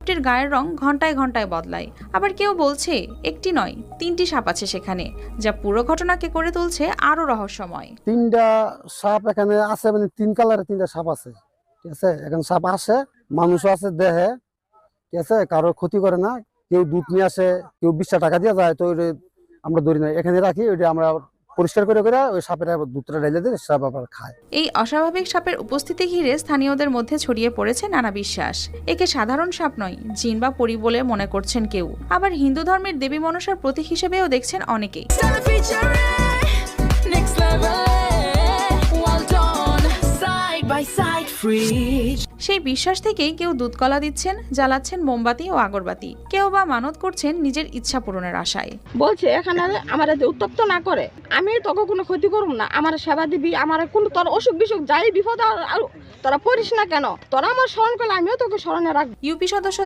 সাপটির গায়ের রং ঘন্টায় ঘন্টায় বদলায়। আবার কেউ বলছে একটি নয় 3টি সাপ আছে সেখানে, যা পুরো ঘটনাকে করে তুলছে আরো রহস্যময়। 3টা সাপ এখানে আছে, মানে 3 কালারের 3টা সাপ আছে, ঠিক আছে। এখানে সাপ আসে, মানুষও আছে দেহে, ঠিক আছে, কারো ক্ষতি করে না। কেউ দুধ নিয়ে আসে, কেউ 20 টাকা দিয়ে যায়, তো ওই আমরা ধরি না, এখানে রাখি, ওইটা আমরা পরিষ্কার করে ওই সাপের দুধটা ঢেলে দিয়ে সাপ আবার খায়। এই অস্বাভাবিক সাপের উপস্থিতি ঘিরে স্থানীয়দের মধ্যে ছড়িয়ে পড়েছে নানা বিশ্বাস। একে সাধারণ সাপ নয়, জিন বা পরী বলে মনে করছেন কেউ। আবার হিন্দু ধর্মের দেবী মনসার প্রতীক হিসেবেও দেখছেন অনেকেই। সেই বিশ্বাস থেকেই কেউ দুধকলা দিচ্ছেন, জ্বালাচ্ছেন মোমবাতি ও আগরবাতি, কেউ বা মানত করছেন নিজের ইচ্ছা পূরণের আশায়। বলছে এখানে আমার উত্তপ্ত না করে, আমি তোকে কোনো ক্ষতি করব না, আমার সেবা দিবি, আমার কোনো তোর অসুখ বিসুখ যাই বিপদ আর তোরা পড়িস না কেন, তোরা আমার স্মরণ করলে আমিও তোকে স্মরণে রাখবো। ইউপি সদস্য